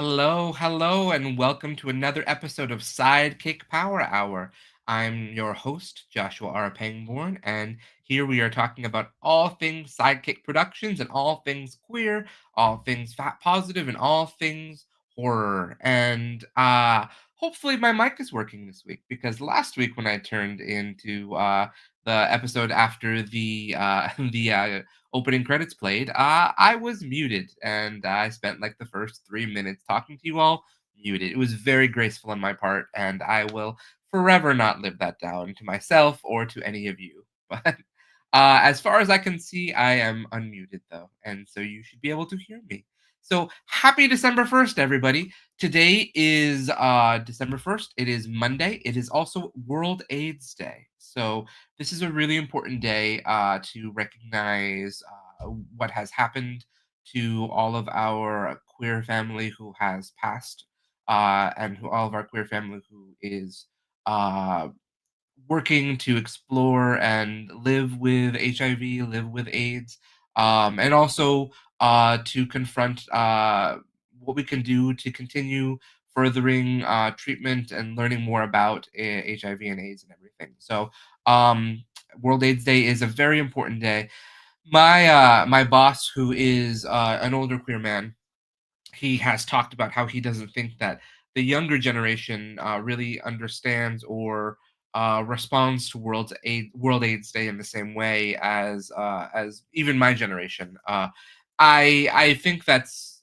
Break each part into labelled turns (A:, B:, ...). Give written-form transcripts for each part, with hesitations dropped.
A: Hello, and welcome to another episode of SideKick Power Hour. I'm your host, Joshua R. Pangborn, and here we are talking about all things Sidekick Productions and all things queer, all things fat positive, and all things horror. And hopefully my mic is working this week because last week when I turned into the episode after the the opening credits played, I was muted, and I spent like the first 3 minutes talking to you all muted. It was very graceful on my part, and I will forever not live that down to myself or to any of you. But as far as I can see, I am unmuted though, and so you should be able to hear me. So happy December 1st, everybody. Today is December 1st. It is Monday. It is also World AIDS Day. So this is a really important day to recognize what has happened to all of our queer family who has passed, and all of our queer family who is uh, working to explore and live with HIV, live with AIDS, and also to confront what we can do to continue furthering treatment and learning more about HIV and AIDS and everything. So, World AIDS Day is a very important day. My boss, who is an older queer man, he has talked about how he doesn't think that the younger generation really understands or responds to World AIDS Day in the same way as even my generation. I think that's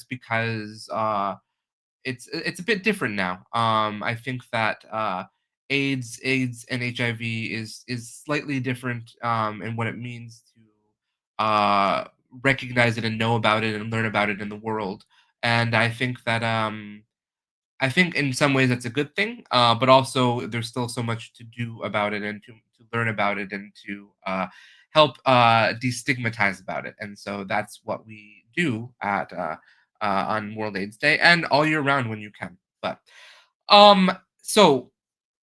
A: because it's a bit different now. I think that AIDS and HIV is slightly different in what it means to recognize it and know about it and learn about it in the world. And I think in some ways that's a good thing, but also there's still so much to do about it and to learn about it and to help destigmatize about it. And so that's what we do at on World AIDS Day and all year round when you can. But um, so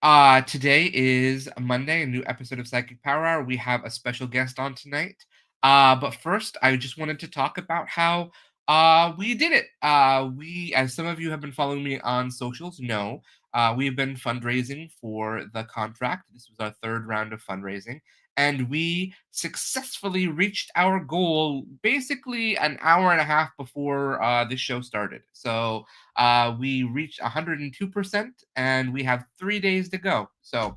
A: today is Monday, a new episode of Psychic Power Hour. We have a special guest on tonight. But first, I just wanted to talk about how we did it. As some of you have been following me on socials, know we've been fundraising for the contract. This was our third round of fundraising, and we successfully reached our goal basically an hour and a half before the show started. So we reached 102%, and we have 3 days to go. So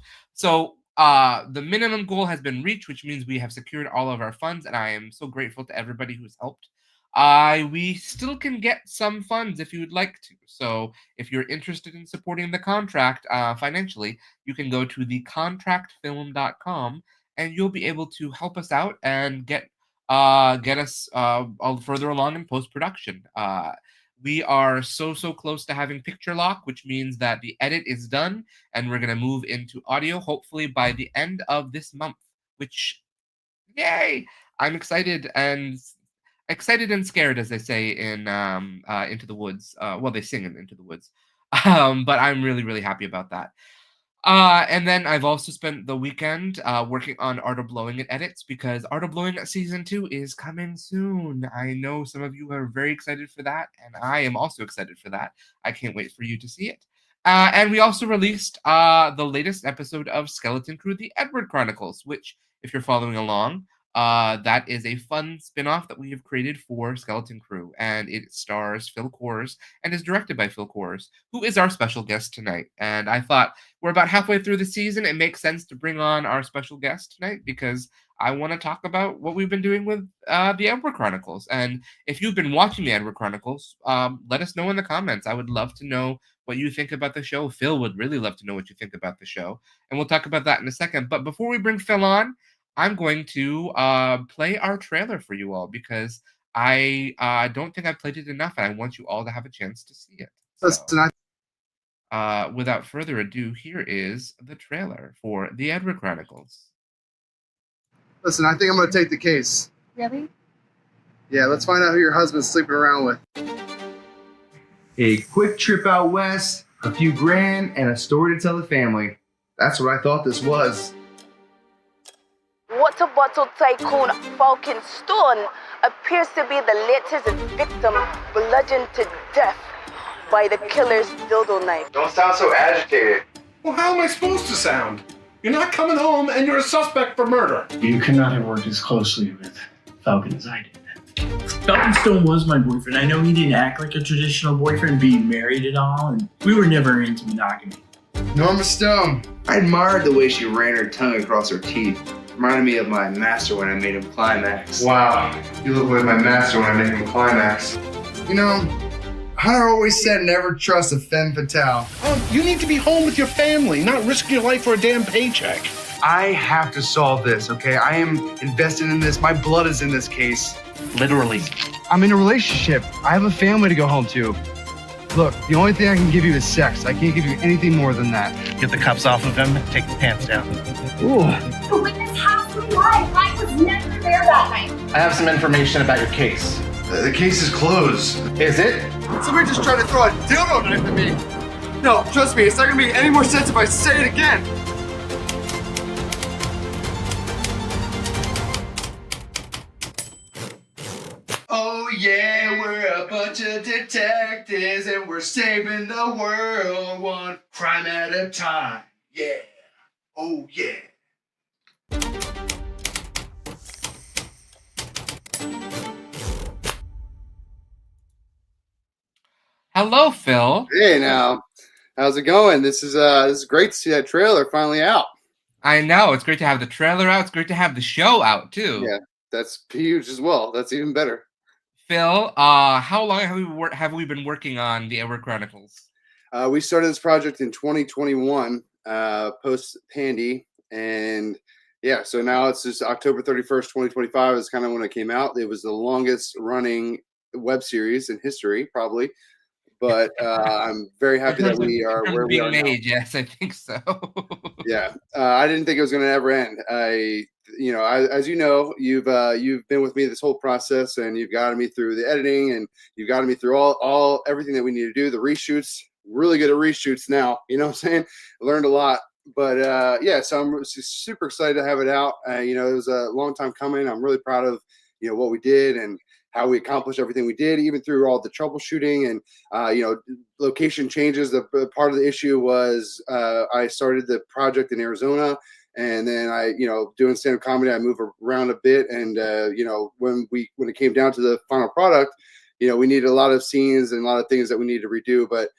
A: the minimum goal has been reached, which means we have secured all of our funds, and I am so grateful to everybody who's helped. We still can get some funds if you would like to. So if you're interested in supporting the contract financially, you can go to thecontractfilm.com, and you'll be able to help us out and get us all further along in post production. We are so close to having picture lock, which means that the edit is done and we're going to move into audio hopefully by the end of this month, which, yay, I'm excited and scared, as they say in Into the Woods. Well, they sing in Into the Woods. But I'm really happy about that. And then I've also spent the weekend working on Art of Blowing It edits, because Art of Blowing It season 2 is coming soon. I know some of you are very excited for that, and I am also excited for that. I can't wait for you to see it. And we also released the latest episode of Skeleton Crew, the Edward Chronicles, which, if you're following along, that is a fun spin-off that we have created for Skeleton Crew, and it stars Phil Korz and is directed by Phil Korz, who is our special guest tonight. And I thought, we're about halfway through the season, it makes sense to bring on our special guest tonight because I want to talk about what we've been doing with the Edward Chronicles. And if you've been watching the Edward Chronicles, let us know in the comments. I would love to know what you think about the show. Phil would really love to know what you think about the show, and we'll talk about that in a second. But before we bring Phil on, I'm going to play our trailer for you all, because I don't think I've played it enough, and I want you all to have a chance to see it. So, without further ado, here is the trailer for The Edward Chronicles.
B: Listen, I think I'm going to take the case.
C: Really?
B: Yeah, let's find out who your husband's sleeping around with.
D: A quick trip out west, a few grand, and a story to tell the family.
B: That's what I thought this was.
E: Water bottle tycoon Falcon Stone appears to be the latest victim bludgeoned to death
C: by the killer's dildo knife.
D: Don't sound so agitated.
E: Well, how am I supposed to sound? You're not coming home and you're a suspect for murder.
F: You could not have worked as closely with Falcon as I did. Falcon Stone was my boyfriend. I know he didn't act like a traditional boyfriend, being married and all, and we were never into monogamy.
D: Norma Stone. I admired the way she ran her tongue across her teeth. Reminded me of my master when I made him climax. Wow, you look like my master when I made him climax. You know, Hunter always said never trust a femme fatale.
E: You need to be home with your family, not risk your life for a damn paycheck.
D: I have to solve this, okay? I am invested in this. My blood is in this case.
G: Literally.
D: I'm in a relationship. I have a family to go home to. Look, the only thing I can give you is sex. I can't give you anything more than that.
G: Get the cuffs off of him, take the pants down.
D: Ooh.
H: The witness has to lie. I was never there that night.
G: I have some information about your case.
D: The case is closed.
G: Is it?
D: Somebody just tried to throw a dildo knife at me. No, trust me, it's not gonna make any more sense if I say it again. Oh yeah, we're a bunch of detectives and we're saving the world one crime at a time. Yeah. Oh yeah.
A: Hello, Phil.
B: Hey, now, how's it going? This is great to see that trailer finally out.
A: I know, it's great to have the trailer out. It's great to have the show out, too.
B: Yeah, that's huge as well. That's even better.
A: Phil, how long have we been working on the Edward Chronicles?
B: We started this project in 2021, post Pandy, and yeah, so now it's just October 31st, 2025 is kind of when it came out. It was the longest running web series in history, probably. But I'm very happy that we are where we are now.
A: Yes, I think so.
B: Yeah, I didn't think it was going to ever end. As you know, you've been with me this whole process, and you've guided me through the editing, and you've guided me through all everything that we need to do. The reshoots, really good at reshoots now. You know what I'm saying? I learned a lot, but yeah, so I'm super excited to have it out. It was a long time coming. I'm really proud of what we did and how we accomplished everything we did, even through all the troubleshooting and, location changes. The part of the issue was I started the project in Arizona, and then doing stand-up comedy, I moved around a bit. And, when it came down to the final product, we needed a lot of scenes and a lot of things that we needed to redo. But,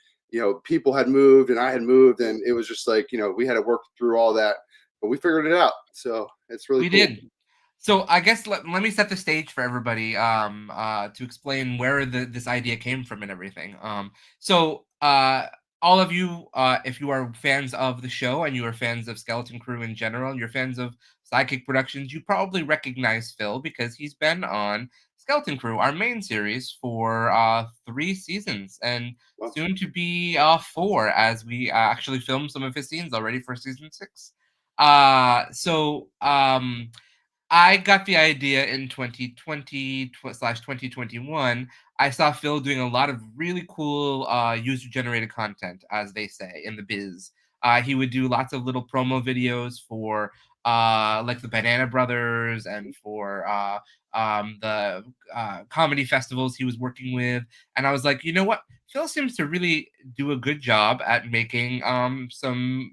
B: people had moved and I had moved, and it was just like, we had to work through all that. But we figured it out. So it's really cool.
A: We did. So I guess let me set the stage for everybody to explain where this idea came from and everything. So all of you, if you are fans of the show and you are fans of Skeleton Crew in general, and you're fans of SideKick Productions, you probably recognize Phil because he's been on Skeleton Crew, our main series, for 3 seasons and soon to be 4, as we actually filmed some of his scenes already for season 6. I got the idea in 2020/2021. I saw Phil doing a lot of really cool user-generated content, as they say in the biz. He would do lots of little promo videos for like the Banana Brothers and for the comedy festivals he was working with. And I was like, you know what? Phil seems to really do a good job at making some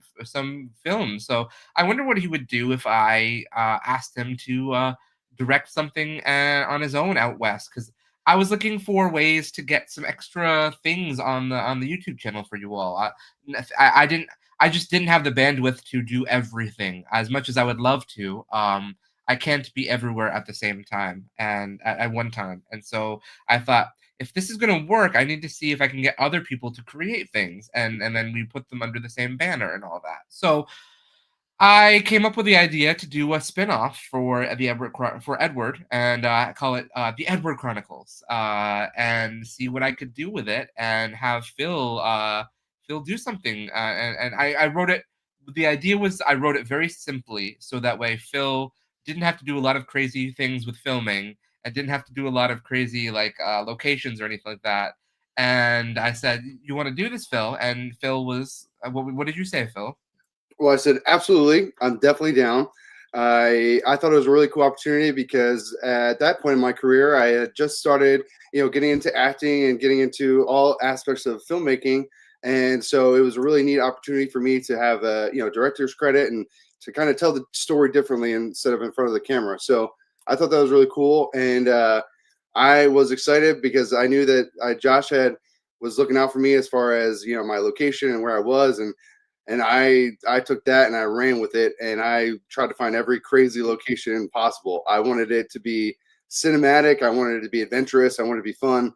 A: films. So I wonder what he would do if I asked him to direct something on his own out west. Because I was looking for ways to get some extra things on the YouTube channel for you all. I just didn't have the bandwidth to do everything as much as I would love to. I can't be everywhere at the same time and at one time. And so I thought, if this is going to work, I need to see if I can get other people to create things, and then we put them under the same banner and all that. So I came up with the idea to do a spin-off for Edward and call it the Edward Chronicles, and see what I could do with it and have Phil do something. And I wrote it. The idea was I wrote it very simply, so that way Phil didn't have to do a lot of crazy things with filming. I didn't have to do a lot of crazy locations or anything like that. And I said, "You want to do this, Phil?" And Phil was, what did you say, Phil?
B: Well, I said, absolutely. I'm definitely down. I thought it was a really cool opportunity because at that point in my career, I had just started, getting into acting and getting into all aspects of filmmaking. And so it was a really neat opportunity for me to have a, director's credit and to kind of tell the story differently instead of in front of the camera. So I thought that was really cool. And I was excited because I knew that Josh was looking out for me as far as, my location and where I was. And I took that and I ran with it, and I tried to find every crazy location possible. I wanted it to be cinematic. I wanted it to be adventurous. I wanted it to be fun.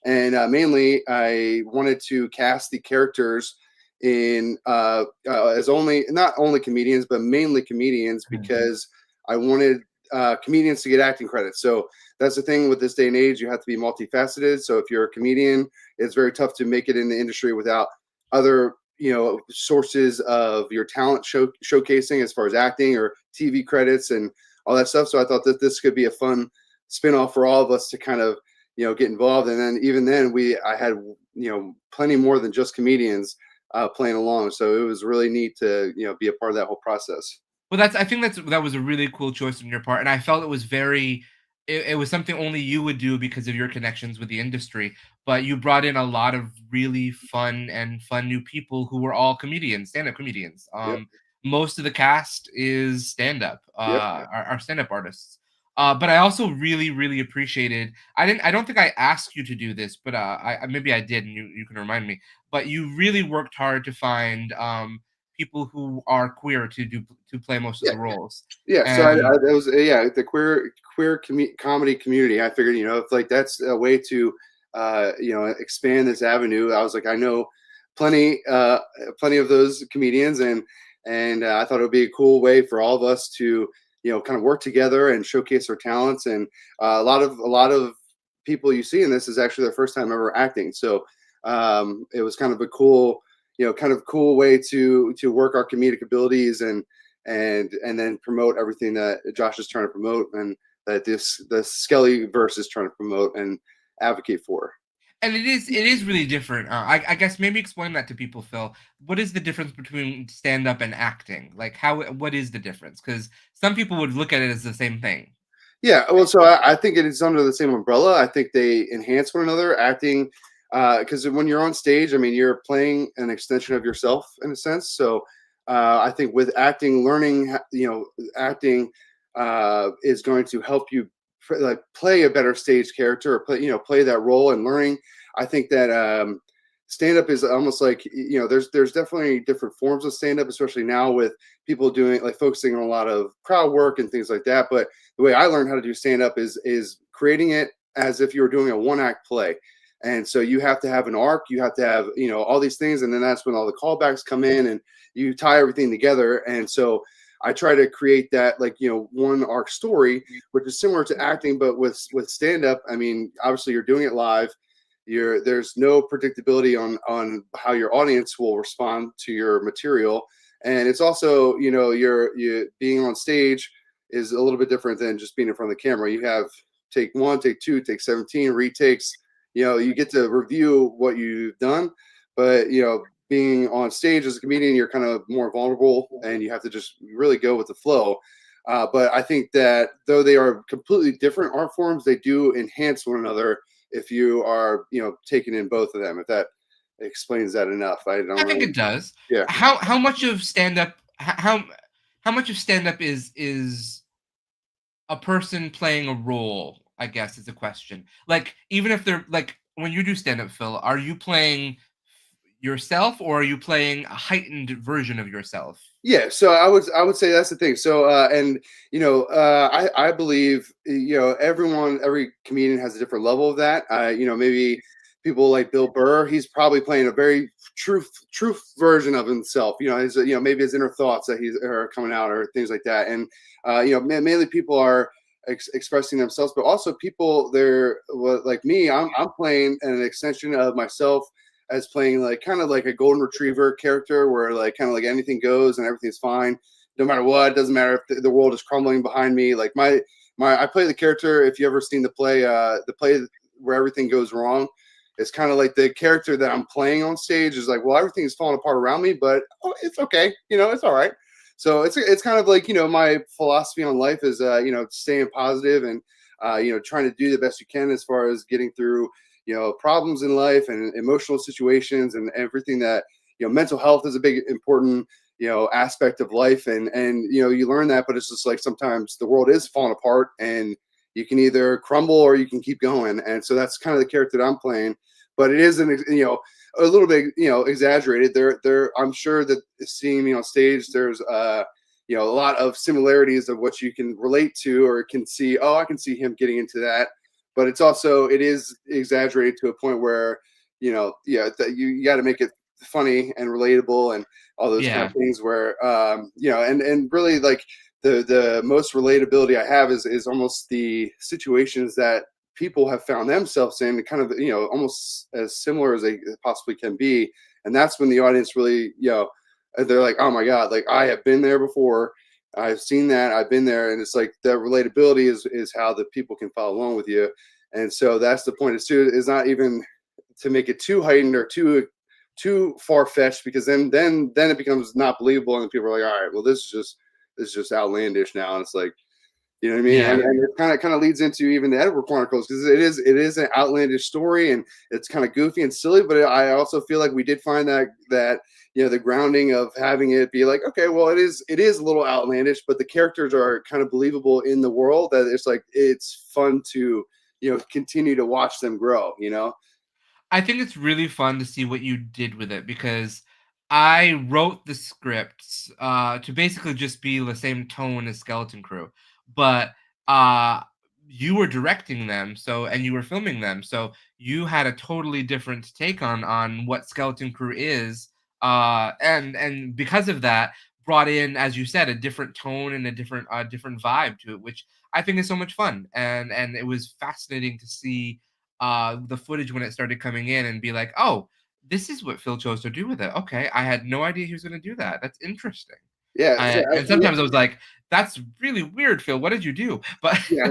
B: And mainly, I wanted to cast the characters in as not only comedians, but mainly comedians, because I wanted comedians to get acting credits. So that's the thing with this day and age. You have to be multifaceted. So if you're a comedian, it's very tough to make it in the industry without other sources of your talent showcasing as far as acting or TV credits and all that stuff. So I thought that this could be a fun spinoff for all of us to kind of, get involved. And then even then I had, plenty more than just comedians playing along. So it was really neat to, be a part of that whole process.
A: Well, I think that was a really cool choice on your part, and I felt it was it was something only you would do because of your connections with the industry. But you brought in a lot of really fun new people who were all comedians, stand-up comedians.
B: Yep.
A: Most of the cast is stand-up,
B: Yep.
A: are stand-up artists. But I also really, really appreciated. I don't think I asked you to do this, but maybe I did, and you can remind me. But you really worked hard to find people who are queer to play most of the roles.
B: Yeah, so it was the queer comedy community. I figured, if like that's a way to expand this avenue. I was like, I know plenty of those comedians, and I thought it would be a cool way for all of us to kind of work together and showcase our talents. And a lot of people you see in this is actually their first time ever acting. So it was kind of a cool way to work our comedic abilities and then promote everything that Josh is trying to promote, and that the Skelly verse is trying to promote and advocate for.
A: And it is really different. I guess maybe explain that to people, Phil. What is the difference between stand-up and acting? Like what is the difference? Because some people would look at it as the same thing.
B: Yeah, well, so I think it is under the same umbrella. I think they enhance one another. Acting, because when you're on stage, I mean, you're playing an extension of yourself in a sense. So I think with acting, learning, acting is going to help you play a better stage character, or play that role and learning. I think that stand-up is almost like, there's definitely different forms of stand-up, especially now with people doing focusing on a lot of crowd work and things like that. But the way I learned how to do stand-up is creating it as if you were doing a one-act play. And so you have to have an arc, you have to have, all these things. And then that's when all the callbacks come in and you tie everything together. And so I try to create that one arc story, which is similar to acting, but with stand-up, I mean, obviously you're doing it live. There's no predictability on how your audience will respond to your material. And it's also, you being on stage is a little bit different than just being in front of the camera. You have take 1, take 2, take 17, retakes. You get to review what you've done, but being on stage as a comedian, you're kind of more vulnerable and you have to just really go with the flow. But I think that though they are completely different art forms, they do enhance one another if you are, taking in both of them. If that explains that enough, I
A: think it does.
B: Yeah.
A: How much of stand-up how much of stand-up is a person playing a role, I guess, is a question. Like, even if they're when you do stand-up, Phil, are you playing yourself or are you playing a heightened version of yourself?
B: Yeah, so I would say that's the thing. So I believe every comedian has a different level of that. Maybe people like Bill Burr, he's probably playing a very truth version of himself. Maybe his inner thoughts that are coming out or things like that. And mainly people are expressing themselves, but also people like me. I'm playing an extension of myself, as playing kind of like a golden retriever character where kind of anything goes and everything's fine no matter what. It doesn't matter if the world is crumbling behind me. Like I play the character. If you ever seen the play where everything goes wrong, it's kind of like the character that I'm playing on stage is well, everything's falling apart around me, but it's okay. It's all right. So it's kind of like, my philosophy on life is, staying positive and, trying to do the best you can as far as getting through, problems in life and emotional situations and everything that, mental health is a big important, aspect of life. And, you learn that, but it's just like sometimes the world is falling apart and you can either crumble or you can keep going. And so that's kind of the character that I'm playing, but it is a little bit, exaggerated. I'm sure that seeing me on stage, there's, a lot of similarities of what you can relate to or can see. Oh, I can see him getting into that, but it is exaggerated to a point where, that you got to make it funny and relatable and all those kind of things where, and really like the most relatability I have is almost the situations that people have found themselves in, kind of, almost as similar as they possibly can be. And that's when the audience really, they're like, oh my God, like I have been there before. I've seen that. I've been there. And it's like that relatability is how the people can follow along with you. And so that's the point. It's not even to make it too heightened or too far-fetched, because then it becomes not believable. And people are like, all right, well, this is just outlandish now. And it's like, you know what I mean?
A: Yeah.
B: And it kind of leads into even the Edward Chronicles, because it is an outlandish story and it's kind of goofy and silly. But I also feel like we did find that the grounding of having it be like, okay, well, it is a little outlandish, but the characters are kind of believable in the world, that it's like it's fun to continue to watch them grow.
A: I think it's really fun to see what you did with it, because I wrote the scripts to basically just be the same tone as Skeleton Crew, but you were directing them, and you were filming them, so you had a totally different take on what Skeleton Crew is, and because of that, brought in, as you said, a different tone and a different vibe to it, which I think is so much fun, and it was fascinating to see the footage when it started coming in and be like, oh, this is what Phil chose to do with it. Okay, I had no idea he was going to do that. That's interesting.
B: Yeah.
A: And sometimes I was like, that's really weird, Phil. What did you do? But
B: yeah.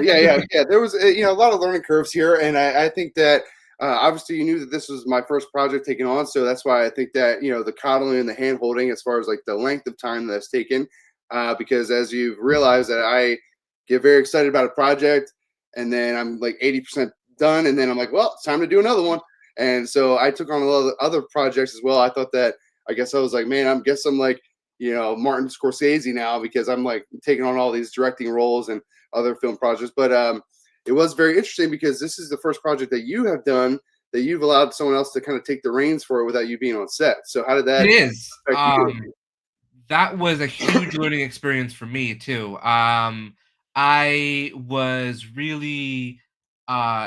B: There was a lot of learning curves here, and I think that obviously you knew that this was my first project taken on, so that's why I think that the coddling and the hand holding, as far as like the length of time that's taken, because as you've realized that I get very excited about a project, and then I'm like 80% done, and then I'm like, well, it's time to do another one. And so I took on a lot of other projects as well. I thought that, I guess I was like, man, I'm like, Martin Scorsese now, because I'm like taking on all these directing roles and other film projects. But it was very interesting, because this is the first project that you have done that you've allowed someone else to kind of take the reins for it without you being on set. So how did that?
A: It is.
B: affect you?
A: That was a huge learning experience for me too. I was really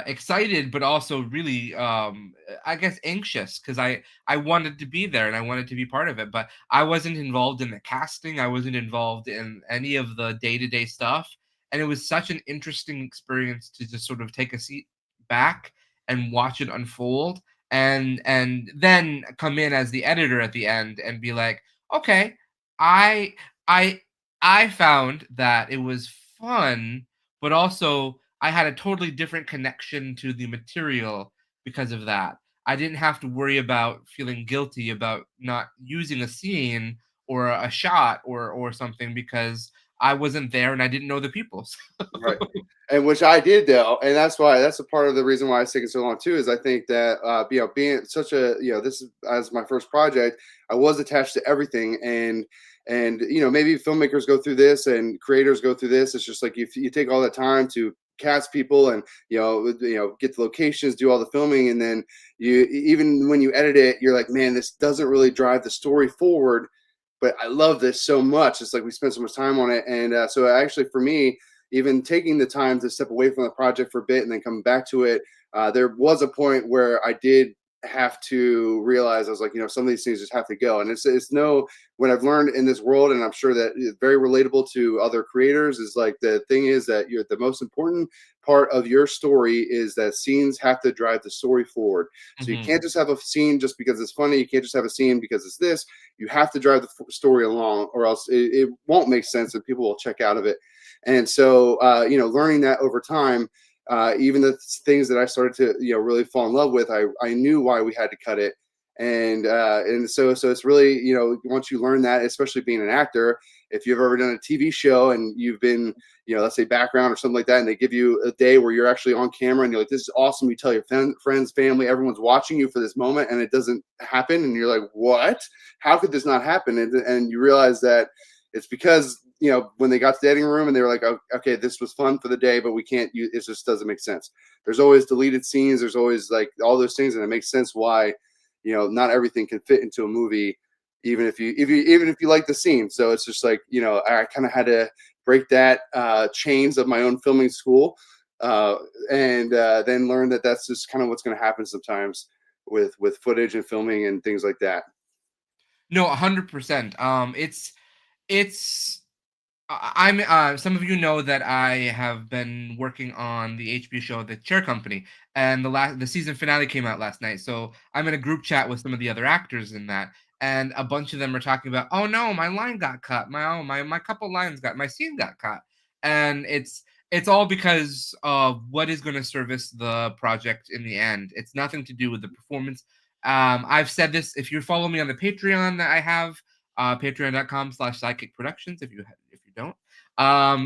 A: excited, but also really, I guess, anxious, because I wanted to be there and I wanted to be part of it, but I wasn't involved in the casting. I wasn't involved in any of the day-to-day stuff, and it was such an interesting experience to just sort of take a seat back and watch it unfold, and then come in as the editor at the end and be like, okay, I I I found that it was fun, but also I had a totally different connection to the material because of that. I didn't have to worry about feeling guilty about not using a scene or a shot or something, because I wasn't there and I didn't know the people.
B: Right. And which I did though, and that's a part of the reason why it's taken so long too. Is I think that being such a this is as my first project, I was attached to everything, and maybe filmmakers go through this and creators go through this. It's just like if you take all that time to cast people and get the locations, do all the filming, and then even when you edit it, you're like, man, this doesn't really drive the story forward. But I love this so much. It's like we spent so much time on it, and so actually for me, even taking the time to step away from the project for a bit and then coming back to it, there was a point where I did have to realize, I was like, some of these things just have to go. And it's what I've learned in this world, and I'm sure that it's very relatable to other creators, is like the thing is that the most important part of your story is that scenes have to drive the story forward. So you can't just have a scene just because it's funny. You can't just have a scene because it's this. You have to drive the story along, or else it won't make sense and people will check out of it. And so, learning that over time, even the things that I started to, really fall in love with, I knew why we had to cut it. And so it's really, once you learn that, especially being an actor, if you've ever done a TV show and you've been, let's say background or something like that, and they give you a day where you're actually on camera and you're like, this is awesome. You tell your friends, family, everyone's watching you for this moment, and it doesn't happen. And you're like, what? How could this not happen? And you realize that it's because, when they got to the editing room and they were like, oh, okay, this was fun for the day, but we can't use it. Just doesn't make sense. There's always deleted scenes. There's always like all those things. And it makes sense why, not everything can fit into a movie, even if you like the scene. So it's just like, I kind of had to break that chains of my own filming school, and then learn that that's just kind of what's going to happen sometimes with footage and filming and things like that.
A: No, 100%. It's I'm some of you know that I have been working on the HBO show The Chair Company, and the season finale came out last night. So I'm in a group chat with some of the other actors in that, and a bunch of them are talking about, oh no, my line got cut, my couple lines my scene got cut, and it's all because of what is going to service the project in the end. It's nothing to do with the performance. I've said this. If you follow me on the Patreon that I have, patreon.com/SideKick Productions. If you don't,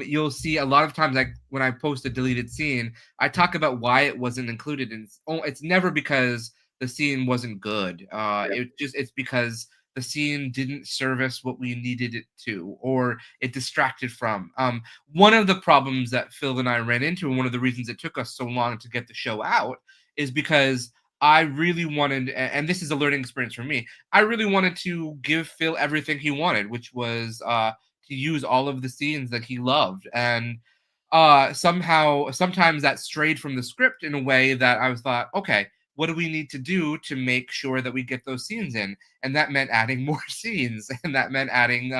A: you'll see a lot of times, like when I post a deleted scene, I talk about why it wasn't included. And it's never because the scene wasn't good. It's because the scene didn't service what we needed it to, or it distracted from. One of the problems that Phil and I ran into, and one of the reasons it took us so long to get the show out, is because I really wanted, and this is a learning experience for me, I really wanted to give Phil everything he wanted, which was to use all of the scenes that he loved. And sometimes that strayed from the script in a way that I was thought, okay, what do we need to do to make sure that we get those scenes in? And that meant adding more scenes, and that meant adding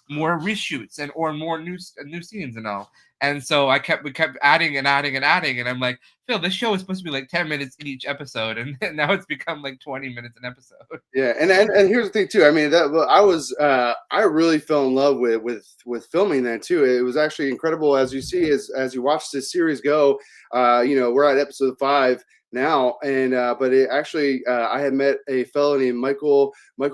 A: more reshoots or more new scenes and all. And so we kept adding and adding and adding, and I'm like, Phil, this show is supposed to be like 10 minutes each episode, and now it's become like 20 minutes an episode.
B: Yeah, and here's the thing too. I mean, I really fell in love with filming that too. It was actually incredible, as you see, as you watch this series go. We're at episode 5 now, and but it actually I had met a fellow named Michael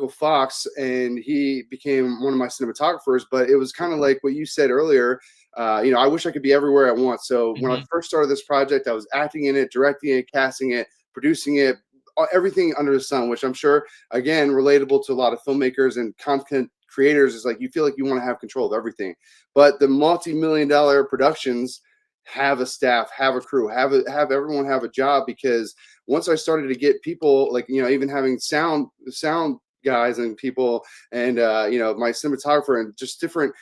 B: Fox, and he became one of my cinematographers. But it was kind of like what you said earlier. I wish I could be everywhere at once. So when I first started this project, I was acting in it, directing it, casting it, producing it, everything under the sun, which I'm sure, again, relatable to a lot of filmmakers and content creators, is like you feel like you want to have control of everything. But the multi-million-dollar productions have a staff, have a crew, have everyone have a job, because once I started to get people, like, even having sound guys and people, and my cinematographer, and just different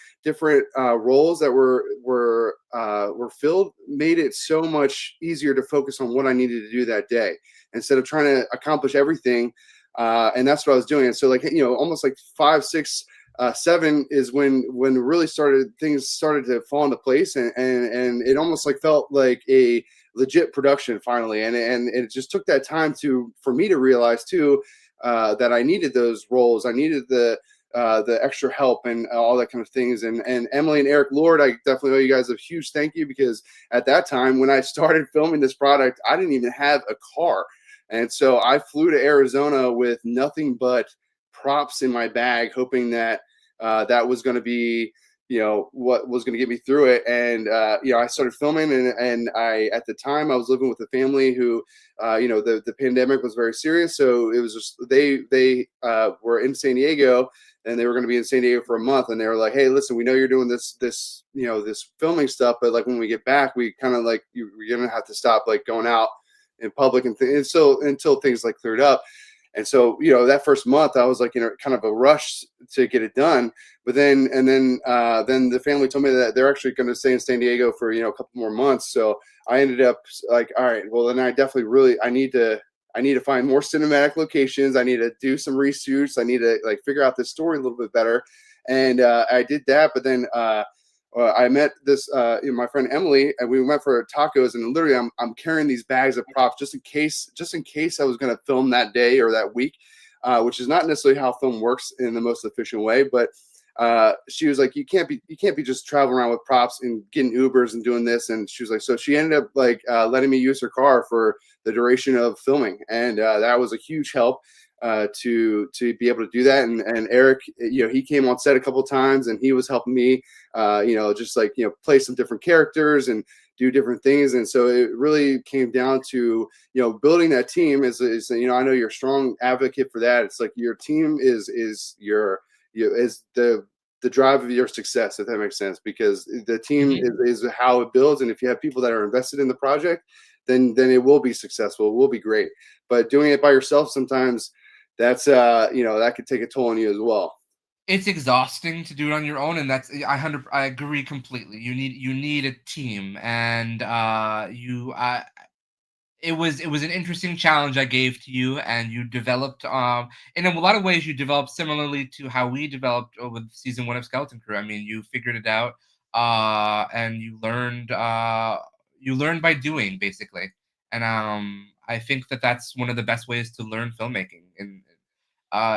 B: roles that were filled, made it so much easier to focus on what I needed to do that day instead of trying to accomplish everything. And that's what I was doing. And so, like, almost like 5, 6, 7 is when really things started to fall into place, and it almost like felt like a legit production finally. And it just took that time for me to realize too, that I needed those roles. I needed the extra help and all that kind of things. And Emily and Eric Lord, I definitely owe you guys a huge thank you, because at that time when I started filming this product, I didn't even have a car. And so I flew to Arizona with nothing but props in my bag, hoping that that was going to be, what was going to get me through it. And, I started filming, and at the time I was living with a family who, the pandemic was very serious. So it was just, they were in San Diego, and they were going to be in San Diego for a month. And they were like, hey, listen, we know you're doing this filming stuff, but like when we get back, we kind of like, you're going to have to stop like going out in public and so until things like cleared up. And so, that first month I was like, kind of a rush to get it done. But then the family told me that they're actually going to stay in San Diego for, a couple more months. So I ended up like, all right, well then I definitely I need to find more cinematic locations. I need to do some reshoots. I need to like figure out this story a little bit better. And I did that. But then I met this my friend Emily, and we went for tacos, and literally I'm carrying these bags of props just in case I was going to film that day or that week, which is not necessarily how film works in the most efficient way. But she was like, you can't be just traveling around with props and getting Ubers and doing this. And she was like, so she ended up like letting me use her car for the duration of filming, and that was a huge help. to be able to do that. And Eric, he came on set a couple of times, and he was helping me, just like play some different characters and do different things. And so it really came down to building that team. Is I know you're a strong advocate for that. It's like your team is the drive of your success, if that makes sense, because the team is how it builds. And if you have people that are invested in the project, then it will be successful. It will be great. But doing it by yourself, sometimes that's that could take a toll on you as well.
A: It's exhausting to do it on your own, and I agree completely. You need a team, and it was an interesting challenge I gave to you, and you developed in a lot of ways. You developed similarly to how we developed with season 1 of Skeleton Crew. I mean, you figured it out, and you learned by doing, basically. And I think that's one of the best ways to learn filmmaking, and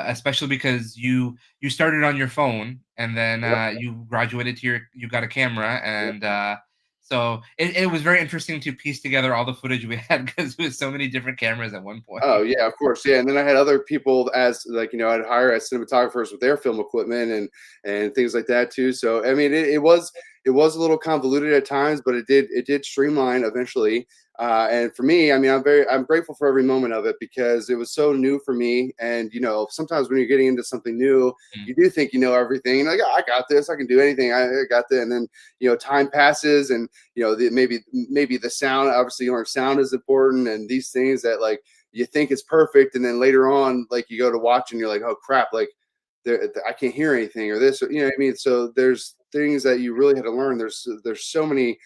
A: especially because you started on your phone, and then you graduated to you got a camera, and so it was very interesting to piece together all the footage we had, because there was so many different cameras at one point.
B: Oh yeah, of course, yeah. And then I had other people as I'd hire as cinematographers with their film equipment and things like that too. So I mean, it was a little convoluted at times, but it did streamline eventually. And for me, I mean, I'm grateful for every moment of it, because it was so new for me. And sometimes when you're getting into something new, you do think you know everything. Like, oh, I got this, I can do anything, I got that. And then time passes, and maybe the sound. Obviously, you learn sound is important, and these things that like you think it's perfect, and then later on, like you go to watch and you're like, oh crap, like I can't hear anything, or this, or, what I mean. So there's things that you really had to learn. There's so many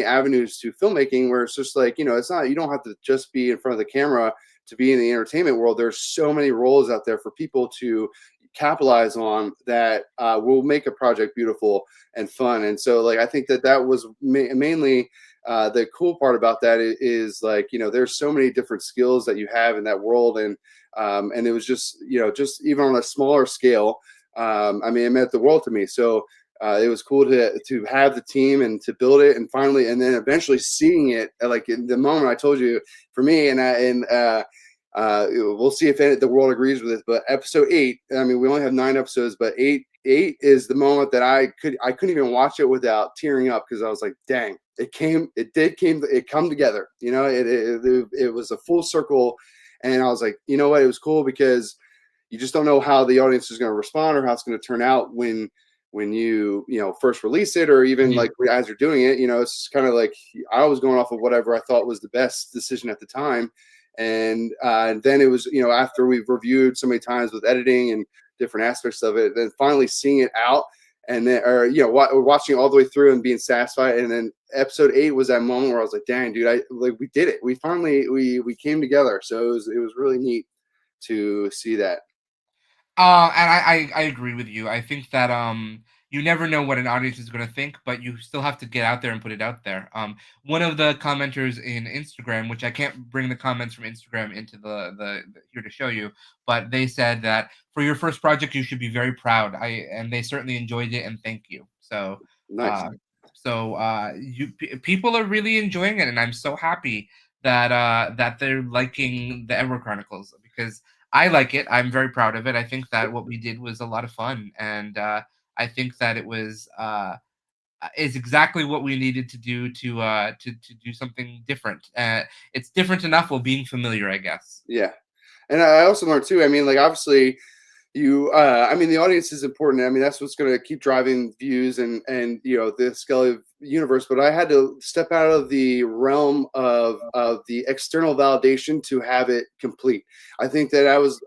B: avenues to filmmaking, where it's just like, it's not, you don't have to just be in front of the camera to be in the entertainment world. There's so many roles out there for people to capitalize on that will make a project beautiful and fun. And so like, I think that was mainly the cool part about that is like, there's so many different skills that you have in that world. And it was just even on a smaller scale, I mean, it meant the world to me. So it was cool to have the team and to build it, and finally, and then eventually seeing it, like in the moment I told you, for me, we'll see if the world agrees with this, but episode 8, I mean, we only have 9 episodes, but 8 is the moment that I couldn't even watch it without tearing up, because I was like, dang, it come together, it was a full circle. And I was like, you know what, it was cool, because you just don't know how the audience is going to respond, or how it's going to turn out when you first release it, or even like as you're doing it. It's just kind of like, I was going off of whatever I thought was the best decision at the time. And then it was, after we've reviewed so many times with editing and different aspects of it, then finally seeing it out, and then, watching it all the way through and being satisfied. And then episode 8 was that moment where I was like, dang, dude, we did it. We finally, we came together. So it was really neat to see that.
A: And I agree with you. I think that you never know what an audience is going to think, but you still have to get out there and put it out there. One of the commenters in Instagram, which I can't bring the comments from Instagram into the here to show you, but they said that for your first project, you should be very proud. And they certainly enjoyed it, and thank you. So
B: nice.
A: People are really enjoying it, and I'm so happy that they're liking the Edward Chronicles, because I like it. I'm very proud of it. I think that what we did was a lot of fun, and I think that it was is exactly what we needed to do to do something different. It's different enough while being familiar, I guess.
B: Yeah, and I also learned too. I mean, like, obviously, I mean, the audience is important. I mean, that's what's going to keep driving views and the Skelly universe. But I had to step out of the realm of the external validation to have it complete. I think that I was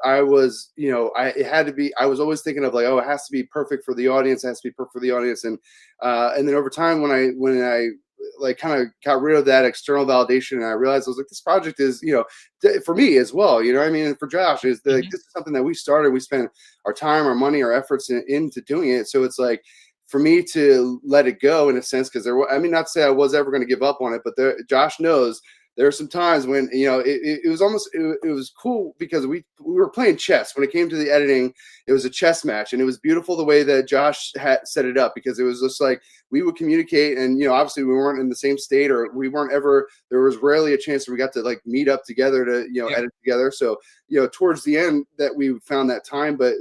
B: it had to be. I was always thinking of like, oh, it has to be perfect for the audience. It has to be perfect for the audience. And then over time, when I like kind of got rid of that external validation, and I realized I was like, this project is, for me as well, I mean, and for Josh, is this is something that we started, we spent our time, our money, our efforts into doing it. So it's like, for me to let it go in a sense, because not to say I was ever going to give up on it, but Josh knows there are some times when it was almost it was cool because we were playing chess. When it came to the editing, it was a chess match, and it was beautiful the way that Josh had set it up, because it was just like we would communicate, and obviously we weren't in the same state, or we weren't ever, there was rarely a chance that we got to like meet up together to edit together. So towards the end that we found that time, but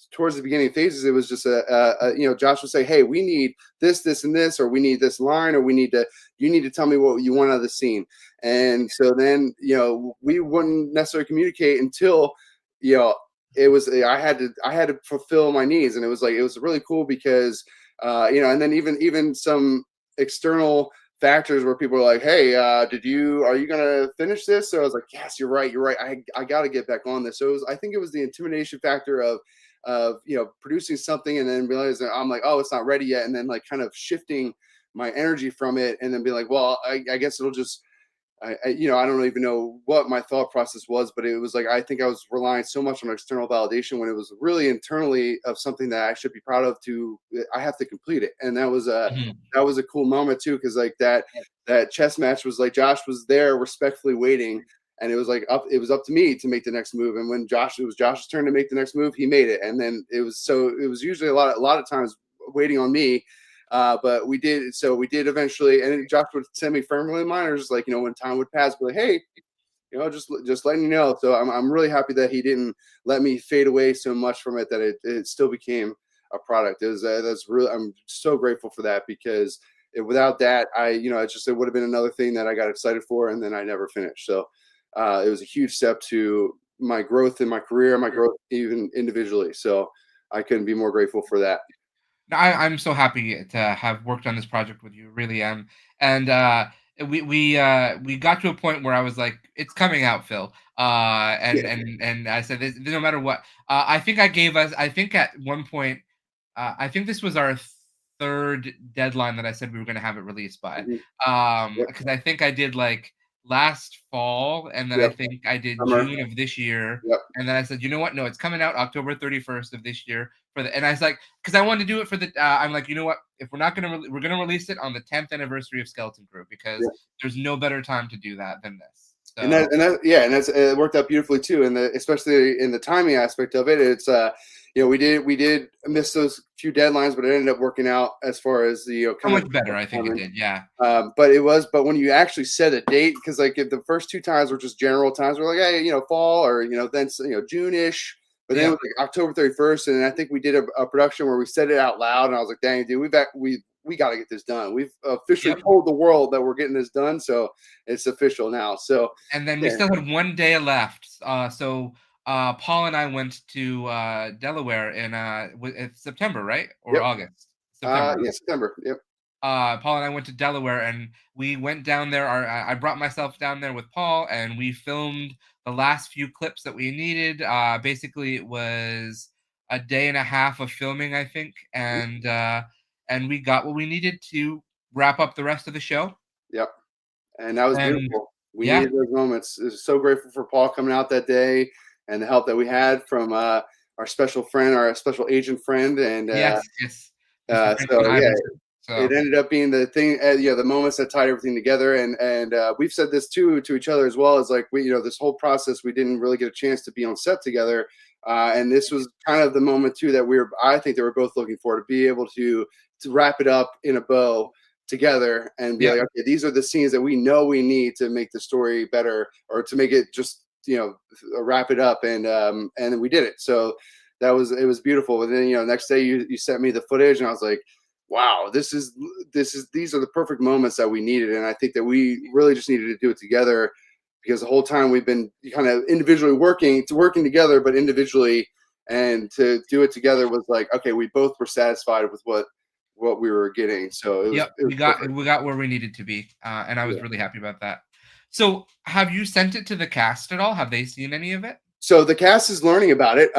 B: towards the beginning phases, it was just Josh would say, hey, we need this and this, or we need this line, or you need to tell me what you want out of the scene. And so then we wouldn't necessarily communicate until it was I had to fulfill my needs. And it was really cool because and then even some external factors where people are like, hey, are you gonna finish this? So I was like, yes, you're right, I got to get back on this. So I think it was the intimidation factor of producing something and then realizing I'm like, oh, it's not ready yet, and then like kind of shifting my energy from it, and then be like, well, I guess it'll just I don't even know what my thought process was, but it was like I think I was relying so much on external validation when it was really internally of something that I should be proud of. I have to complete it, and that was a cool moment too, because like that chess match was like Josh was there respectfully waiting, and it was up to me to make the next move. And when it was Josh's turn to make the next move, he made it, and then it was usually a lot of times waiting on me. But we did eventually, and Josh would send me friendly reminders, like, when time would pass, be like, hey, just letting you know. So I'm really happy that he didn't let me fade away so much from it, that it still became a product. That's really, I'm so grateful for that, because without that, it would have been another thing that I got excited for, and then I never finished. So it was a huge step to my growth in my career, my growth even individually. So I couldn't be more grateful for that.
A: I'm so happy to have worked on this project with you, really am. And we got to a point where I was like, it's coming out, Phil. And I said, no matter what. I think at one point, I think this was our third deadline that I said we were going to have it released by. Because I think I did like last fall, and then I think I did June of this year, and then I said, you know what? No, it's coming out October 31st of this year and I was like, because I wanted to do it for the. I'm like, you know what? If we're not gonna, we're gonna release it on the 10th anniversary of Skeleton Crew, because there's no better time to do that than this. So.
B: And it worked out beautifully too, and especially in the timing aspect of it. It's we did miss those few deadlines, but it ended up working out as far as the
A: so much better. I think it did, yeah.
B: But when you actually set a date, because like the first two times were just general times, we're like, hey, fall, or then June-ish. But then it was like October 31st, and I think we did a production where we said it out loud, and I was like, dang, dude, we got to get this done. We've officially told the world that we're getting this done, so it's official now. So
A: and then we still had one day left. So Paul and I went to Delaware in September, right? Or August?
B: September. September. Yep.
A: Paul and I went to Delaware, and we went down there. I brought myself down there with Paul, and we filmed the last few clips that we needed. Basically, it was a day and a half of filming, I think, and we got what we needed to wrap up the rest of the show.
B: Yep, and that was beautiful. We needed those moments. So grateful for Paul coming out that day, and the help that we had from our special friend, our special agent friend, and it ended up being the thing, the moments that tied everything together. And we've said this to each other as well, as like this whole process, we didn't really get a chance to be on set together, and this was kind of the moment too that I think they were both looking for, to be able to wrap it up in a bow together and be like, okay, these are the scenes that we know we need to make the story better, or to make it just wrap it up, and then we did it. So it was beautiful. And then next day you sent me the footage, and I was like, wow, these are the perfect moments that we needed. And I think that we really just needed to do it together, because the whole time we've been kind of individually working together, but individually, and to do it together was like, okay, we both were satisfied with what we were getting. So
A: we got where we needed to be. And I was really happy about that. So have you sent it to the cast at all? Have they seen any of it?
B: So the cast is learning about it.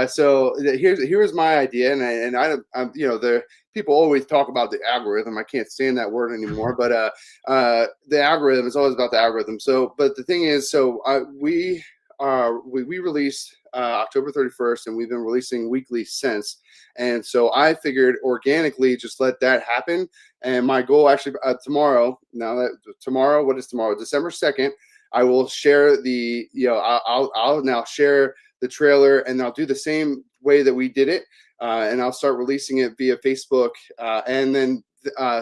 B: So here's my idea, and I'm the people always talk about the algorithm. I can't stand that word anymore, but the algorithm is always about the algorithm. So, but the thing is, we released October 31st, and we've been releasing weekly since. And so I figured organically just let that happen. And my goal actually tomorrow, what is tomorrow? December 2nd, I will share I'll now share the trailer, and I'll do the same way that we did it. And I'll start releasing it via Facebook, and then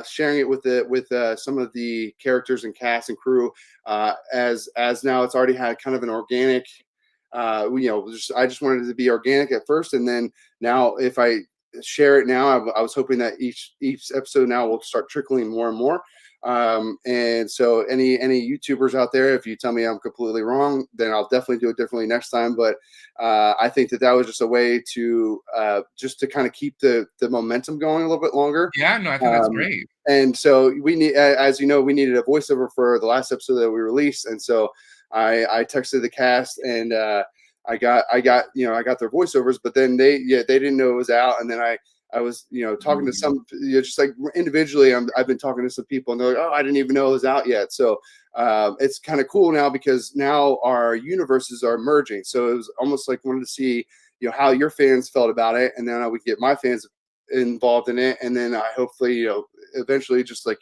B: sharing it with some of the characters and cast and crew, as now it's already had kind of an organic. I just wanted it to be organic at first, and then now if I share it now, I was hoping that each episode now will start trickling more and more. And so any YouTubers out there, if you tell me I'm completely wrong, then I'll definitely do it differently next time. But I think that was just a way to just to kind of keep the momentum going a little bit longer.
A: Yeah, no, I think that's great.
B: And so we need, as you know, we needed a voiceover for the last episode that we released. And so I texted the cast, and I got their voiceovers, but then they didn't know it was out. And then I was, talking to some, just like individually, I've been talking to some people, and they're like, oh, I didn't even know it was out yet. So it's kind of cool now, because now our universes are merging. So it was almost like wanted to see, how your fans felt about it. And then I would get my fans involved in it. And then I hopefully, eventually just like,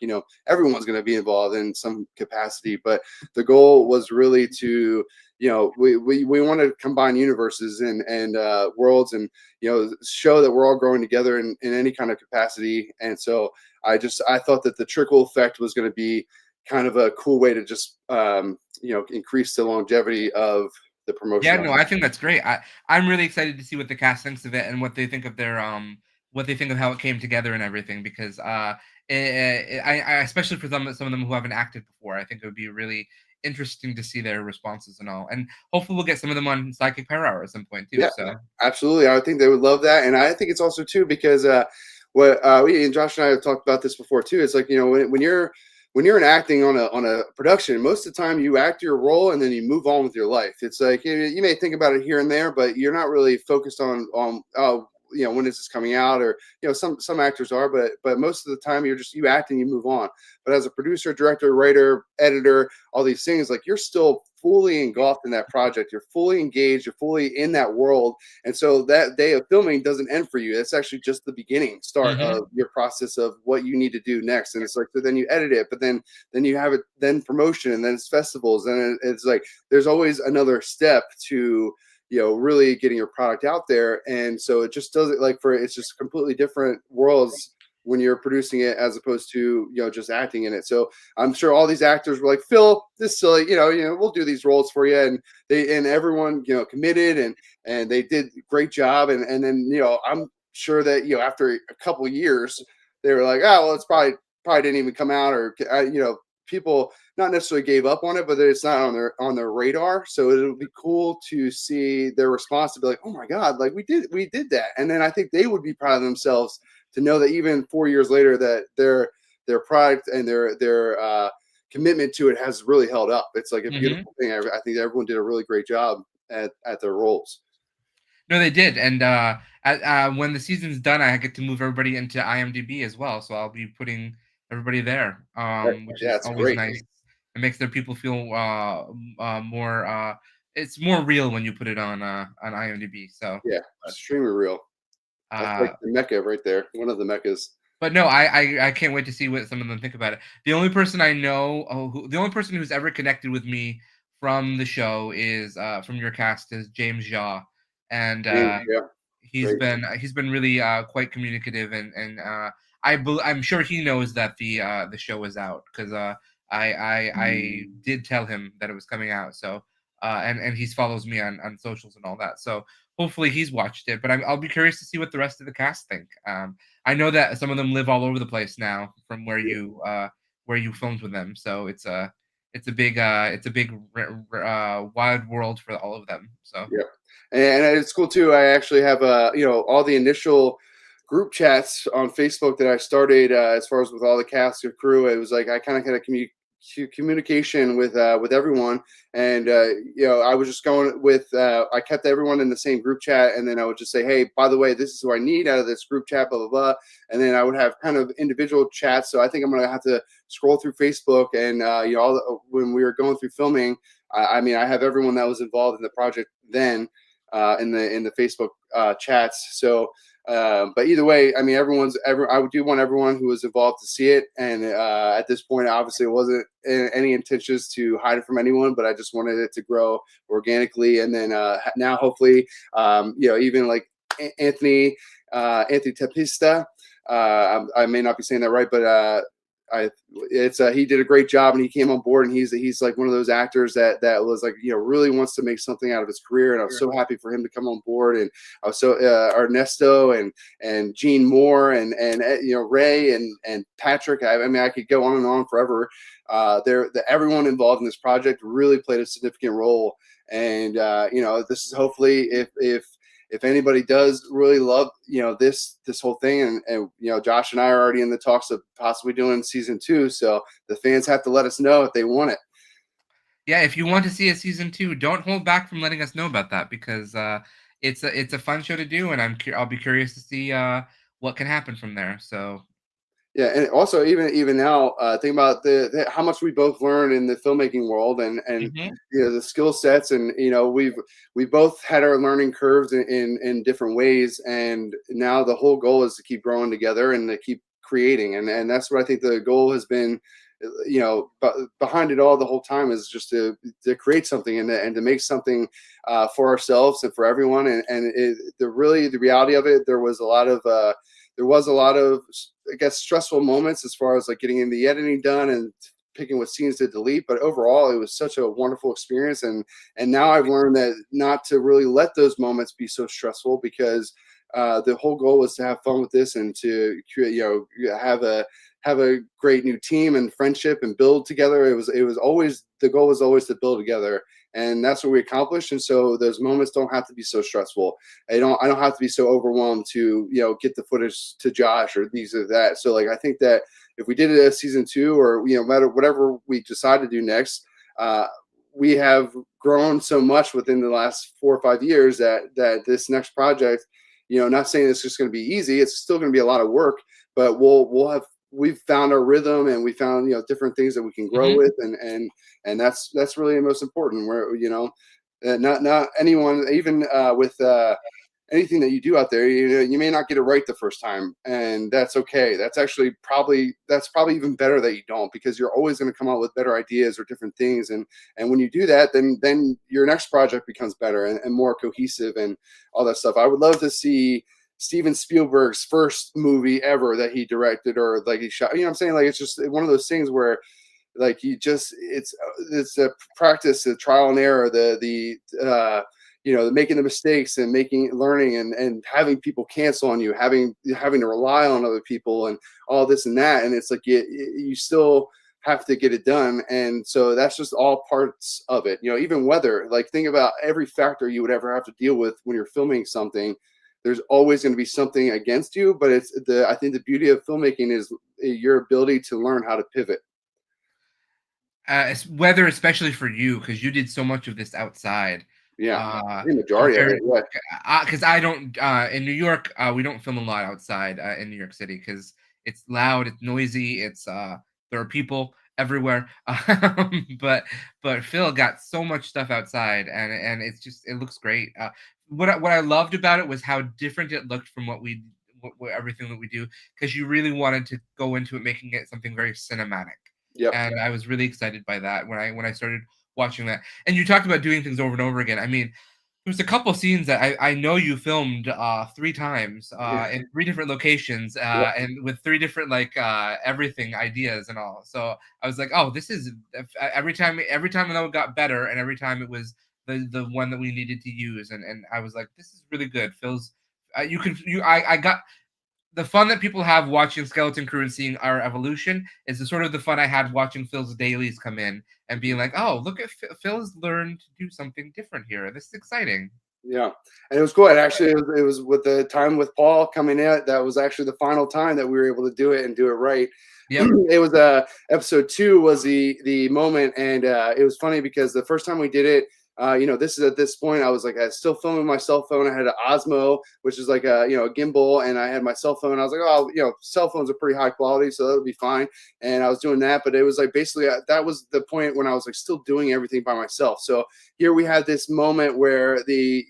B: everyone's going to be involved in some capacity. But the goal was really to, we want to combine universes and worlds, and show that we're all growing together in any kind of capacity. And so I thought that the trickle effect was going to be kind of a cool way to just increase the longevity of the promotion.
A: Yeah, no, I think that's great. I'm really excited to see what the cast thinks of it, and what they think of their what they think of how it came together and everything, because I especially for some of them who haven't acted before, I think it would be really interesting to see their responses and all. And hopefully we'll get some of them on SideKick Power Hour at some point too.
B: Yeah,
A: so
B: absolutely. I think they would love that. And I think it's also too, because what we and Josh and I have talked about this before too. It's like, when you're in acting on a production, most of the time you act your role and then you move on with your life. It's like, you may think about it here and there, but you're not really focused on when is this coming out, or some actors are, but most of the time you act and you move on. But as a producer, director, writer, editor, all these things, like, you're still fully engulfed in that project. You're fully engaged. You're fully in that world. And so that day of filming doesn't end for you. It's actually just the beginning start of your process of what you need to do next. And it's like, so then you edit it, but then you have it, then promotion, and then it's festivals. And it's like, there's always another step to, really getting your product out there. And so it just does it it's just completely different worlds when you're producing it, as opposed to, just acting in it. So I'm sure all these actors were like, Phil, this is silly, we'll do these roles for you. And everyone, committed, and they did a great job. And then, I'm sure that, after a couple of years, they were like, oh, well, it's probably didn't even come out, or, people not necessarily gave up on it, but it's not on their radar. So it'll be cool to see their response, to be like, oh my God, like we did that. And then I think they would be proud of themselves to know that even 4 years later, that their product and their commitment to it has really held up. It's like a beautiful thing. I think everyone did a really great job at their roles.
A: No, they did. And when the season's done, I get to move everybody into IMDb as well. So I'll be putting everybody there, which is always great. Nice. It makes their people feel more. It's more real when you put it on IMDb. So
B: yeah, extremely real. That's like the Mecca right there, one of the Meccas.
A: But no, I can't wait to see what some of them think about it. The only person I know, the only person who's ever connected with me from the show is from your cast is James Jaw, and he's been really quite communicative, and I'm sure he knows that the show is out, because I did tell him that it was coming out. So and he follows me on socials and all that. So hopefully he's watched it. But I'll be curious to see what the rest of the cast think. I know that some of them live all over the place now from where you filmed with them. So it's a big wide world for all of them. So
B: yeah, and it's cool too. I actually have all the initial group chats on Facebook that I started as far as with all the cast and crew. It was like I kind of had a communication with everyone, and I was just going with I kept everyone in the same group chat, and then I would just say, hey, by the way, this is who I need out of this group chat, blah blah blah. And then I would have kind of individual chats. So I think I'm gonna have to scroll through Facebook, and when we were going through filming, I mean, I have everyone that was involved in the project then in the Facebook chats. So, but either way, I mean, I do want everyone who was involved to see it. And at this point, obviously, it wasn't any intentions to hide it from anyone, but I just wanted it to grow organically. And then now, hopefully, even like Anthony Tepista. I may not be saying that right, but he did a great job, and he came on board, and he's like one of those actors that was like, really wants to make something out of his career, and I was so happy for him to come on board. And I was so Ernesto and Gene Moore and Ray and Patrick. I mean, I could go on and on forever. Everyone involved in this project really played a significant role, and this is hopefully if anybody does really love, this whole thing, and Josh and I are already in the talks of possibly doing season 2. So the fans have to let us know if they want it.
A: Yeah, if you want to see a season 2, don't hold back from letting us know about that, because it's a fun show to do, and I'll be curious to see what can happen from there. So.
B: Yeah, and also even now, think about how much we both learn in the filmmaking world, and the skill sets, and we both had our learning curves in different ways, and now the whole goal is to keep growing together and to keep creating, and that's what I think the goal has been. Behind it all the whole time is just to create something and to make something for ourselves and for everyone, and the reality of it, there was a lot of I guess stressful moments as far as like getting in the editing done and picking what scenes to delete, but overall it was such a wonderful experience, and now I've learned that not to really let those moments be so stressful, because the whole goal was to have fun with this and to have a great new team and friendship and build together. The goal was always to build together, and that's what we accomplished. And so those moments don't have to be so stressful. I don't have to be so overwhelmed to get the footage to Josh or these or that. So like, I think that if we did it as season 2, or matter whatever we decide to do next, we have grown so much within the last 4 or 5 years that this next project, not saying it's just going to be easy, it's still going to be a lot of work, but we've found our rhythm, and we found different things that we can grow with, and that's really the most important. Where not anyone, even with anything that you do out there, you may not get it right the first time, and that's okay. That's probably even better that you don't, because you're always going to come out with better ideas or different things, and when you do that, then your next project becomes better and more cohesive and all that stuff. I would love to see Steven Spielberg's first movie ever that he directed or like he shot. I'm saying? Like, it's just one of those things where like it's a practice, a trial and error, the making the mistakes and learning and having people cancel on you, having to rely on other people and all this and that. And it's like you still have to get it done. And so that's just all parts of it. Even weather, like think about every factor you would ever have to deal with when you're filming something. There's always going to be something against you, but I think the beauty of filmmaking is your ability to learn how to pivot.
A: Weather, especially for you, because you did so much of this outside.
B: Yeah, the majority of it. Yeah.
A: Because I don't in New York, we don't film a lot outside in New York City, because it's loud, it's noisy, it's there are people everywhere. But Phil got so much stuff outside, and it looks great. What I loved about it was how different it looked from everything that we do, because you really wanted to go into it making it something very cinematic.
B: Yep.
A: And I was really excited by that when I started watching that. And you talked about doing things over and over again. I mean, there's a couple scenes that I know you filmed 3 times in 3 different locations and with 3 different everything ideas and all. So I was like, oh, this is every time it got better, and every time it was the one that we needed to use, and I was like, this is really good. Phil's I got the fun that people have watching Skeleton Crew and seeing our evolution is the sort of the fun I had watching Phil's dailies come in and being like, oh, look at Phil's learned to do something different here. This is exciting.
B: Yeah, and it was cool. And actually, it was with the time with Paul coming in, that was actually the final time that we were able to do it and do it right.
A: Yeah,
B: it was episode 2 was the moment, and it was funny because the first time we did it, this is at this point, I was like, I was still filming my cell phone. I had an Osmo, which is like a gimbal, and I had my cell phone. I was like, oh, cell phones are pretty high quality, so that'll be fine. And I was doing that, but it was like basically that was the point when I was like still doing everything by myself. So here we had this moment where the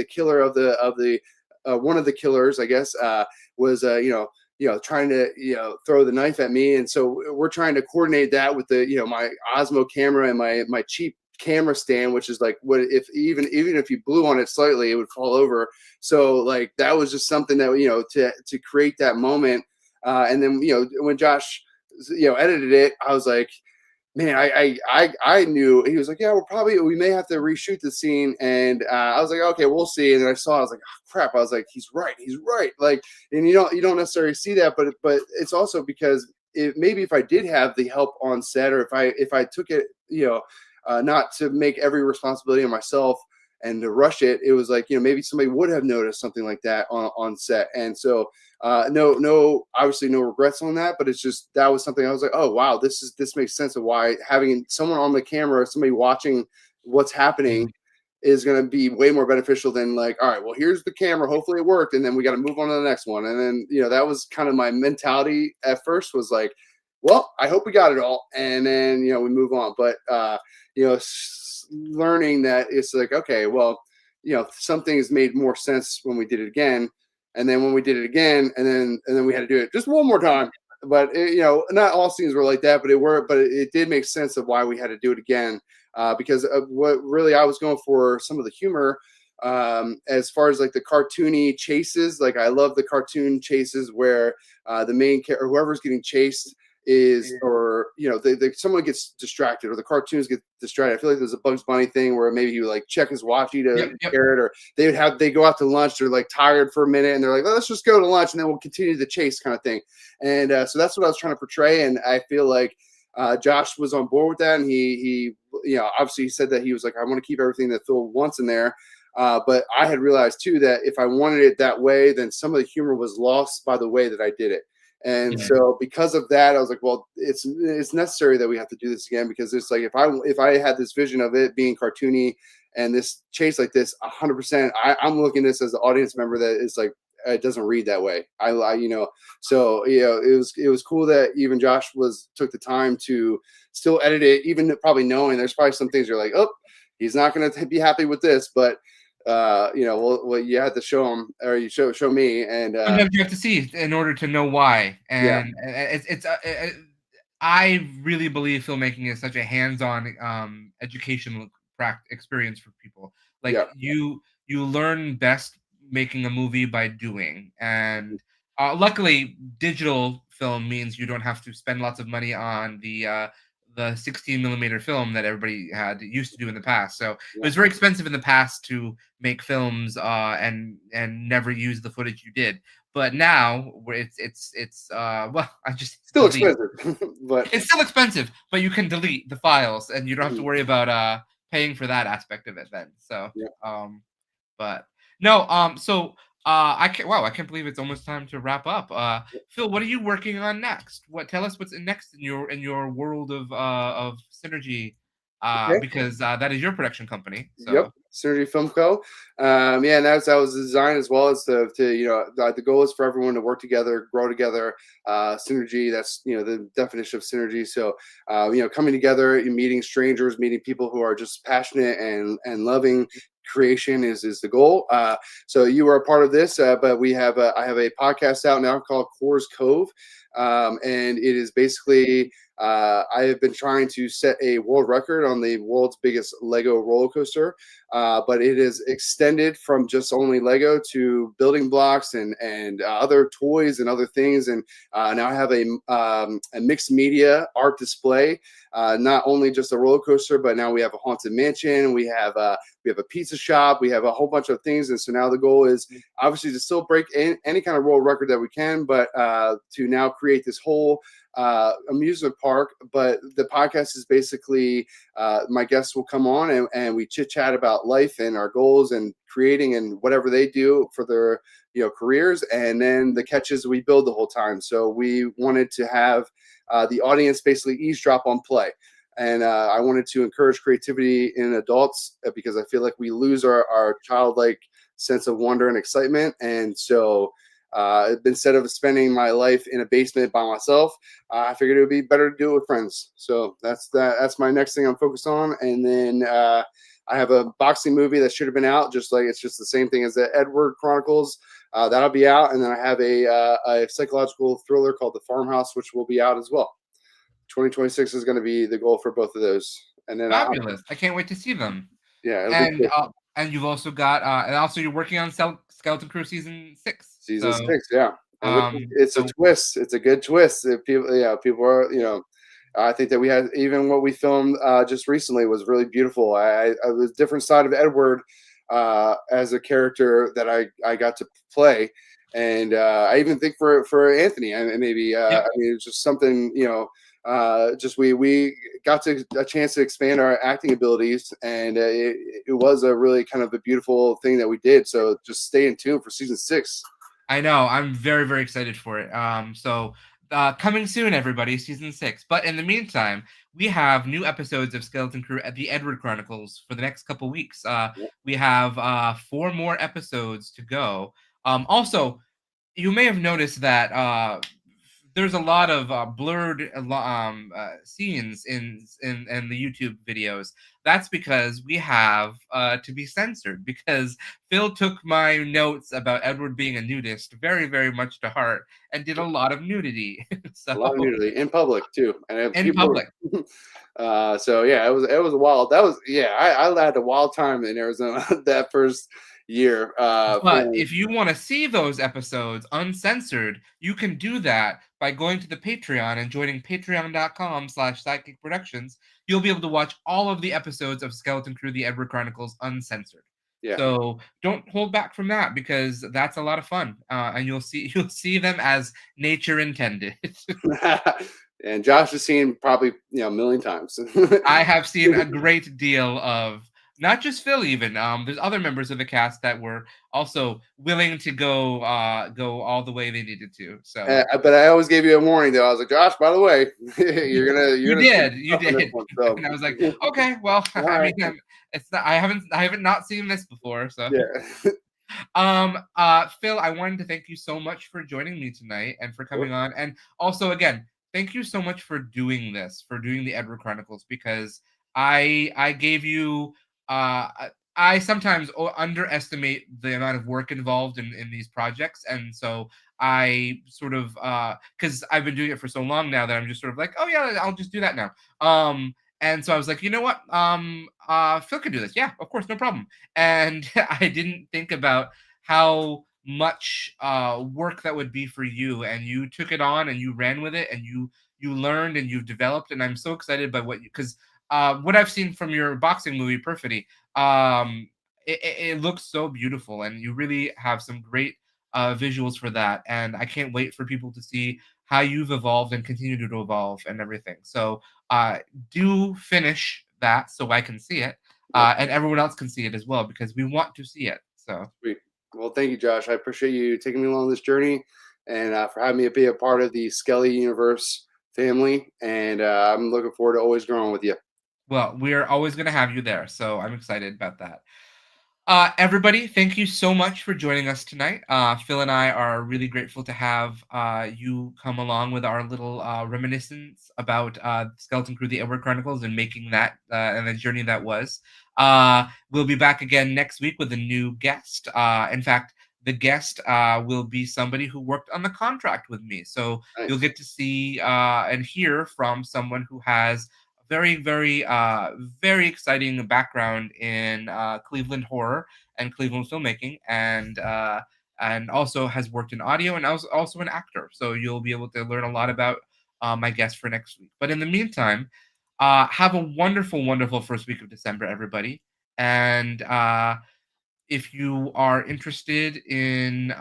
B: killer of the one of the killers, I guess, was trying to throw the knife at me, and so we're trying to coordinate that with the my Osmo camera and my cheap camera stand, which is like, what if even if you blew on it slightly, it would fall over. So like that was just something that to create that moment. And then when Josh edited it, I was like, man, I knew. He was like, yeah, we may have to reshoot the scene. And I was like, okay, we'll see. And then I saw, I was like, oh, crap. I was like, he's right. Like, and you don't necessarily see that, but it's also because maybe if I did have the help on set, or if I took it, not to make every responsibility on myself and to rush it, it was like, maybe somebody would have noticed something like that on set. And so no, obviously no regrets on that, but it's just, that was something I was like, oh wow, this makes sense of why having someone on the camera, somebody watching what's happening is going to be way more beneficial than like, all right, well, here's the camera, hopefully it worked, and then we got to move on to the next one. And then that was kind of my mentality at first, was like, well, I hope we got it all, and then we move on. But learning that it's like, okay, well, some things made more sense when we did it again, and then when we did it again, and then we had to do it just one more time. But not all scenes were like that, but it did make sense of why we had to do it again, because of what really I was going for, some of the humor. As far as like the cartoony chases, like I love the cartoon chases where the main character, whoever's getting chased, or someone gets distracted, or the cartoons get distracted. I feel like there's a Bugs Bunny thing where maybe he would like check his watch, eat a carrot, or they go out to lunch, they're like tired for a minute, and they're like, oh, let's just go to lunch and then we'll continue the chase, kind of thing. And so that's what I was trying to portray, and I feel like Josh was on board with that, and he obviously he said that he was like, I want to keep everything that Phil wants in there. But I had realized too that if I wanted it that way, then some of the humor was lost by the way that I did it. And so because of that, I was like, well, it's necessary that we have to do this again, because it's like, if I had this vision of it being cartoony and this chase like this, 100%, I'm looking at this as an audience member that is like, it doesn't read that way. So it was cool that even Josh took the time to still edit it, even probably knowing there's probably some things you're like, oh, he's not going to be happy with this, but well, you had to show him, or you show me, and
A: sometimes you have to see in order to know why. And I really believe filmmaking is such a hands-on educational experience for people. Like you learn best making a movie by doing, and luckily digital film means you don't have to spend lots of money on the 16 millimeter film that everybody used to do in the past. So it was very expensive in the past to make films and never use the footage you did. But now it's well, I just
B: still expensive, but
A: it's still expensive. But you can delete the files, and you don't have to worry about paying for that aspect of it then. So but no, so. I can't believe it's almost time to wrap up. Phil, what are you working on next? Tell us what's next in your world of Synergy, because that is your production company. So.
B: Yep, Synergy Film Co. And that was designed as well as the goal is for everyone to work together, grow together. Synergy, that's the definition of synergy. So coming together, meeting strangers, meeting people who are just passionate and loving creation is the goal. So you are a part of this, but I have a podcast out now called Korz Cove, and it is basically I have been trying to set a world record on the world's biggest Lego roller coaster, but it is extended from just only Lego to building blocks and other toys and other things. And now I have a mixed media art display, not only just a roller coaster, but now we have a haunted mansion. We have a pizza shop. We have a whole bunch of things. And so now the goal is obviously to still break any kind of world record that we can, but to now create this whole amusement park. But the podcast is basically my guests will come on and we chit chat about life and our goals and creating and whatever they do for their careers, and then the catches we build the whole time. So we wanted to have the audience basically eavesdrop on play. And I wanted to encourage creativity in adults because I feel like we lose our childlike sense of wonder and excitement. And so instead of spending my life in a basement by myself, I figured it would be better to do it with friends. So that's my next thing I'm focused on. And then I have a boxing movie that should have been out, just like it's just the same thing as the Edward Chronicles. That'll be out. And then I have a psychological thriller called The Farmhouse, which will be out as well. 2026 is going to be the goal for both of those. And then
A: Fabulous. I can't wait to see them.
B: Yeah, it'll
A: And
B: be cool.
A: and you've also got and also you're working on Skeleton Crew season 6.
B: Season
A: So,
B: 6, yeah. It's a twist. It's a good twist. People are, I think that we had, even what we filmed just recently was really beautiful. I was a different side of Edward as a character that I got to play. And I even think for Anthony, maybe, I mean, it's just something, just we got a chance to expand our acting abilities, and it was a really kind of a beautiful thing that we did. So just stay in tune for season 6.
A: I know. I'm very, very excited for it. So coming soon, everybody, season 6. But in the meantime, we have new episodes of Skeleton Crew at the Edward Chronicles for the next couple weeks. We have 4 more episodes to go. Also, you may have noticed that there's a lot of blurred scenes in the YouTube videos. That's because we have to be censored, because Phil took my notes about Edward being a nudist very, very much to heart and did a lot of nudity.
B: A lot of nudity in public too, and
A: in public.
B: So yeah, it was wild. That was I had a wild time in Arizona that first year.
A: But if you want to see those episodes uncensored, you can do that by going to the Patreon and joining patreon.com/SideKick Productions. You'll be able to watch all of the episodes of Skeleton Crew: The Edward Chronicles uncensored.
B: Yeah.
A: So don't hold back from that, because that's a lot of fun, and you'll see them as nature intended.
B: And Josh has seen probably a million times.
A: I have seen a great deal of. Not just Phil, even there's other members of the cast that were also willing to go all the way they needed to. So,
B: but I always gave you a warning, though. I was like, Josh, by the way, you did.
A: One, so. And I was like, okay, well, I mean, it's not. I haven't not seen this before, so.
B: Yeah.
A: Phil, I wanted to thank you so much for joining me tonight and for coming on, and also again, thank you so much for doing this, for doing the Edward Chronicles, because I gave you. I sometimes underestimate the amount of work involved in these projects, and so I sort of because I've been doing it for so long now that I'm just sort of like, oh yeah, I'll just do that now. And so I was like, you know what, Phil can do this. Yeah, of course, no problem. And I didn't think about how much work that would be for you, and you took it on and you ran with it, and you learned and you've developed, and I'm so excited by what I've seen from your boxing movie, Perfidy, it looks so beautiful, and you really have some great visuals for that. And I can't wait for people to see how you've evolved and continue to evolve and everything. So do finish that so I can see it, and everyone else can see it as well, because we want to see it. So
B: sweet. Well, thank you, Josh. I appreciate you taking me along this journey, and for having me be a part of the Skelly universe family. And I'm looking forward to always growing with you.
A: Well, we're always going to have you there, so I'm excited about that. Everybody, thank you so much for joining us tonight. Phil and I are really grateful to have you come along with our little reminiscence about Skeleton Crew: The Edward Chronicles and making that and the journey that was. We'll be back again next week with a new guest. In fact, the guest will be somebody who worked on the contract with me. So You'll get to see and hear from someone who has very, very, very exciting background in Cleveland horror and Cleveland filmmaking, and also has worked in audio, and also an actor. So you'll be able to learn a lot about my guest for next week. But in the meantime, have a wonderful, wonderful first week of December, everybody. And if you are interested in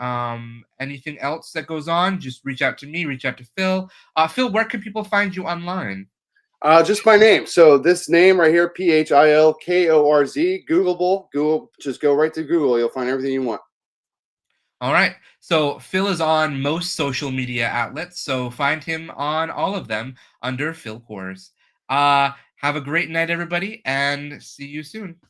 A: anything else that goes on, just reach out to me, reach out to Phil. Phil, where can people find you online?
B: Just my name. So this name right here, PHILKORZ, Googleable. Google, just go right to Google. You'll find everything you want.
A: All right. So Phil is on most social media outlets. So find him on all of them under Phil Korz. Have a great night, everybody, and see you soon.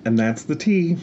I: And that's the tea.